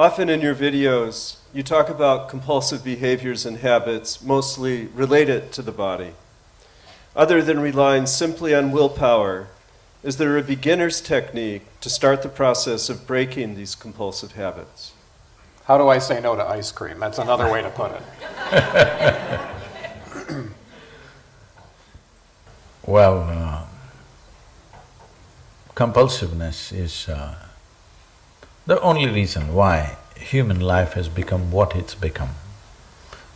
Often in your videos, you talk about compulsive behaviors and habits mostly related to the body. Other than relying simply on willpower, is there a beginner's technique to start the process of breaking these compulsive habits? How do I say no to ice cream? That's another way to put it. Well, compulsiveness is the only reason why human life has become what it's become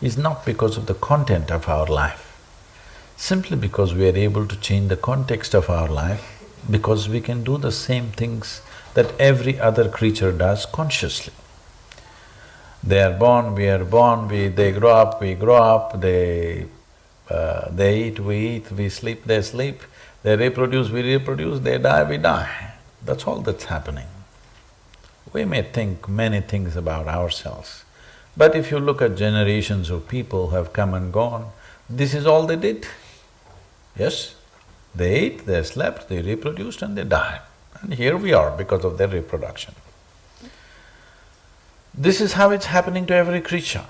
is not because of the content of our life, simply because we are able to change the context of our life, because we can do the same things that every other creature does consciously. They are born, we are born, they grow up, we grow up, they eat, we sleep, they sleep, they reproduce, we reproduce, they die, we die. That's all that's happening. We may think many things about ourselves, but if you look at generations of people who have come and gone, this is all they did. Yes, they ate, they slept, they reproduced and they died. And here we are because of their reproduction. This is how it's happening to every creature.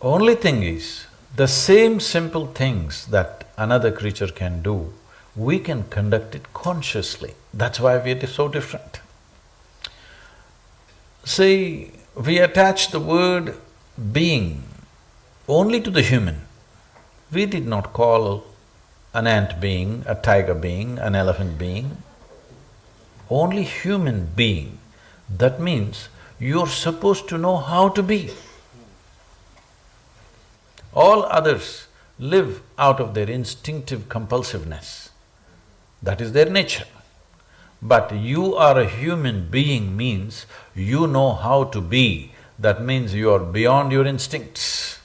Only thing is, the same simple things that another creature can do, we can conduct it consciously. That's why we are so different. See, we attach the word being only to the human. We did not call an ant being, a tiger being, an elephant being, only human being. That means you're supposed to know how to be. All others live out of their instinctive compulsiveness. That is their nature. But you are a human being means you know how to be. That means you are beyond your instincts.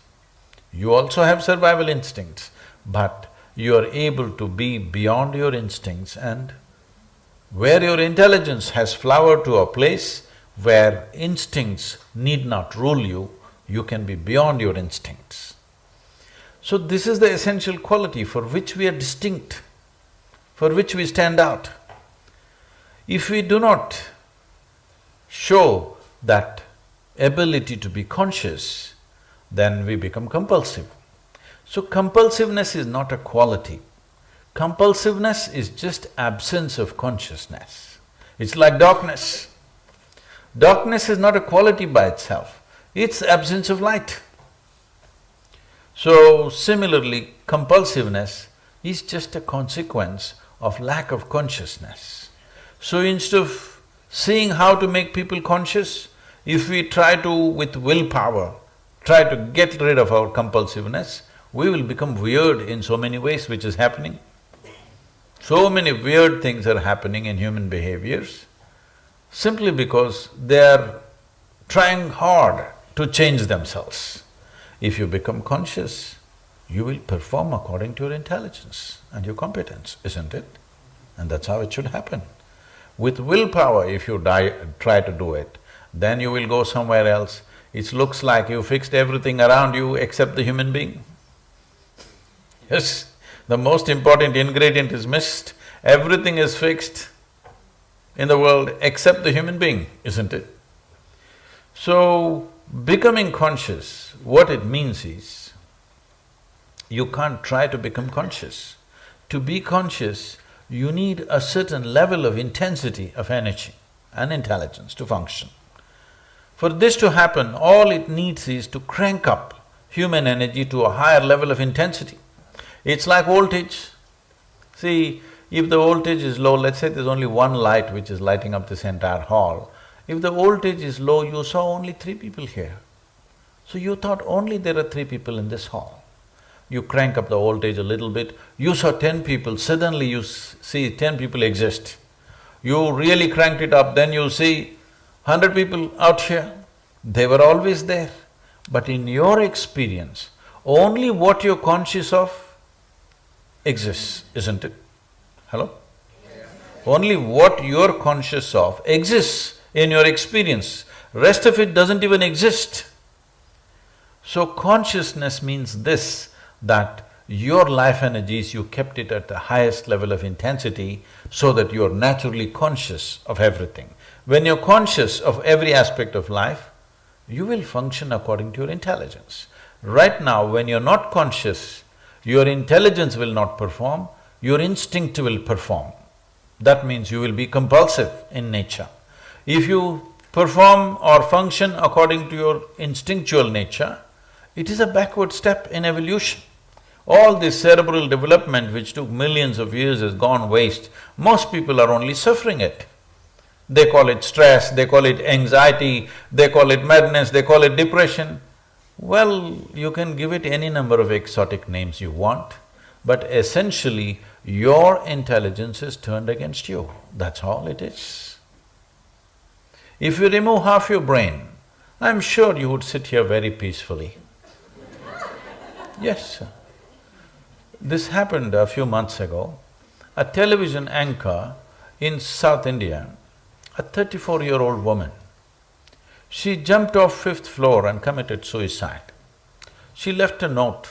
You also have survival instincts, but you are able to be beyond your instincts, and where your intelligence has flowered to a place where instincts need not rule you, you can be beyond your instincts. So this is the essential quality for which we are distinct, for which we stand out. If we do not show that ability to be conscious, then we become compulsive. So compulsiveness is not a quality. Compulsiveness is just absence of consciousness. It's like darkness. Darkness is not a quality by itself, it's absence of light. So similarly, compulsiveness is just a consequence of lack of consciousness. So instead of seeing how to make people conscious, if we try to, with willpower, try to get rid of our compulsiveness, we will become weird in so many ways, which is happening. So many weird things are happening in human behaviors, simply because they are trying hard to change themselves. If you become conscious, you will perform according to your intelligence and your competence, isn't it? And that's how it should happen. With willpower, if you try to do it, then you will go somewhere else. It looks like you fixed everything around you except the human being. Yes, the most important ingredient is missed. Everything is fixed in the world except the human being, isn't it? So, becoming conscious, what it means is, you can't try to become conscious. To be conscious, you need a certain level of intensity of energy and intelligence to function. For this to happen, all it needs is to crank up human energy to a higher level of intensity. It's like voltage. See, if the voltage is low, let's say there's only one light which is lighting up this entire hall. If the voltage is low, you saw only 3 people here. So you thought only there are 3 people in this hall. You crank up the voltage a little bit, you saw 10 people, suddenly you see 10 people exist. You really cranked it up, then you see 100 people out here. They were always there. But in your experience, only what you're conscious of exists, isn't it? Hello? Only what you're conscious of exists in your experience, rest of it doesn't even exist. So consciousness means this, that your life energies, you kept it at the highest level of intensity so that you're naturally conscious of everything. When you're conscious of every aspect of life, you will function according to your intelligence. Right now, when you're not conscious, your intelligence will not perform, your instinct will perform. That means you will be compulsive in nature. If you perform or function according to your instinctual nature, it is a backward step in evolution. All this cerebral development which took millions of years has gone waste. Most people are only suffering it. They call it stress, they call it anxiety, they call it madness, they call it depression. Well, you can give it any number of exotic names you want, but essentially your intelligence is turned against you, that's all it is. If you remove half your brain, I'm sure you would sit here very peacefully. Yes, sir. This happened a few months ago. A television anchor in South India, a 34-year-old woman, she jumped off 5th floor and committed suicide. She left a note,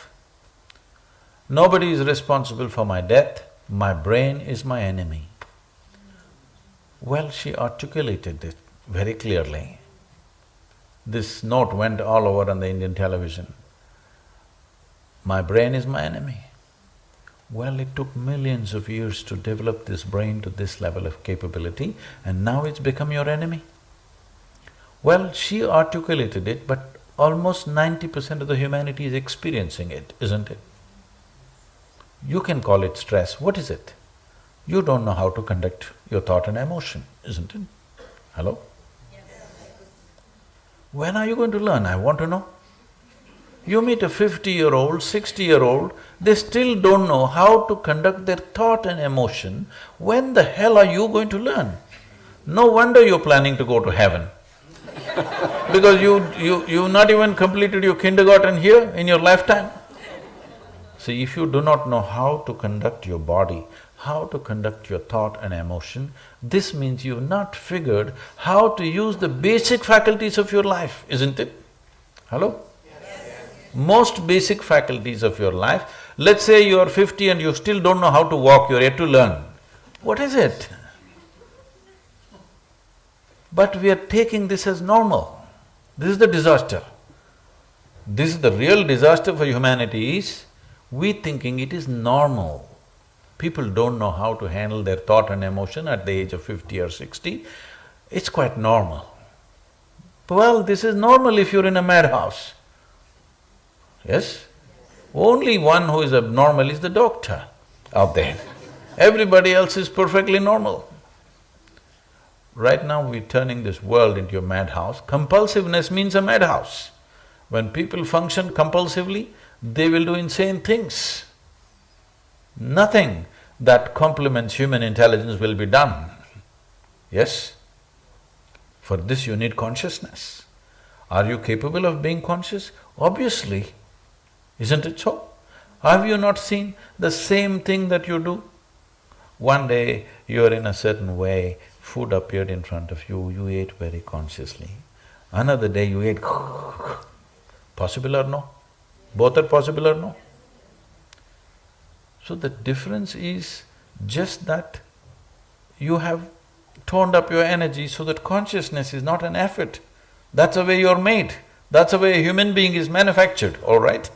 "Nobody is responsible for my death, my brain is my enemy." Well, she articulated it very clearly. This note went all over on the Indian television. My brain is my enemy. Well, it took millions of years to develop this brain to this level of capability, and now it's become your enemy. Well, she articulated it, but almost 90% of the humanity is experiencing it, isn't it? You can call it stress, what is it? You don't know how to conduct your thought and emotion, isn't it? Hello? Yes. When are you going to learn? I want to know. You meet a 50-year-old, 60-year-old, they still don't know how to conduct their thought and emotion. When the hell are you going to learn? No wonder you're planning to go to heaven. Because you've not even completed your kindergarten here in your lifetime. See, if you do not know how to conduct your body, how to conduct your thought and emotion, this means you've not figured how to use the basic faculties of your life, isn't it? Hello? Most basic faculties of your life. Let's say you are 50 and you still don't know how to walk, you're yet to learn. What is it? But we are taking this as normal. This is the disaster. This is the real disaster for humanity is, we thinking it is normal. People don't know how to handle their thought and emotion at the age of 50 or 60. It's quite normal. Well, this is normal if you're in a madhouse. Yes? Only one who is abnormal is the doctor out there. Everybody else is perfectly normal. Right now we're turning this world into a madhouse. Compulsiveness means a madhouse. When people function compulsively, they will do insane things. Nothing that complements human intelligence will be done. Yes? For this you need consciousness. Are you capable of being conscious? Obviously. Isn't it so? Have you not seen the same thing that you do? One day you are in a certain way, food appeared in front of you, you ate very consciously. Another day you ate possible or no? Both are possible or no? So the difference is just that you have toned up your energy so that consciousness is not an effort. That's the way you're made, that's the way a human being is manufactured, all right?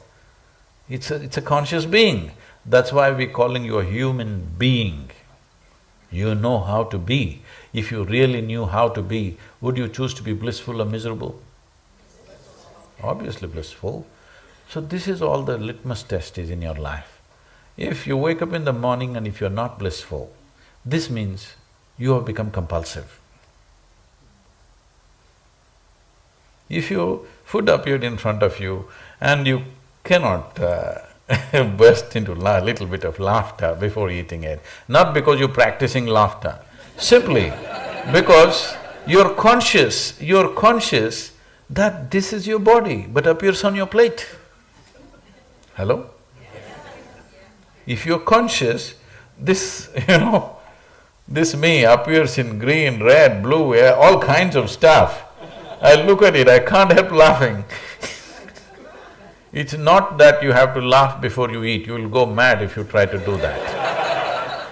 It's a conscious being. That's why we're calling you a human being. You know how to be. If you really knew how to be, would you choose to be blissful or miserable? Obviously blissful. So this is all the litmus test is in your life. If you wake up in the morning and if you're not blissful, this means you have become compulsive. If your food appeared in front of you and you cannot burst into a little bit of laughter before eating it, not because you're practicing laughter, simply because you're conscious that this is your body but appears on your plate. Hello? If you're conscious, this, this me appears in green, red, blue, all kinds of stuff. I look at it, I can't help laughing. It's not that you have to laugh before you eat, you will go mad if you try to do that.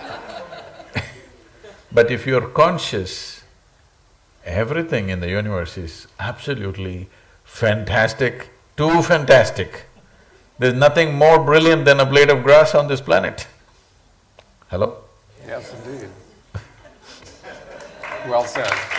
But if you're conscious, everything in the universe is absolutely Fantastic, too fantastic. There's nothing more brilliant than a blade of grass on this planet. Hello? Yes, indeed. Well said.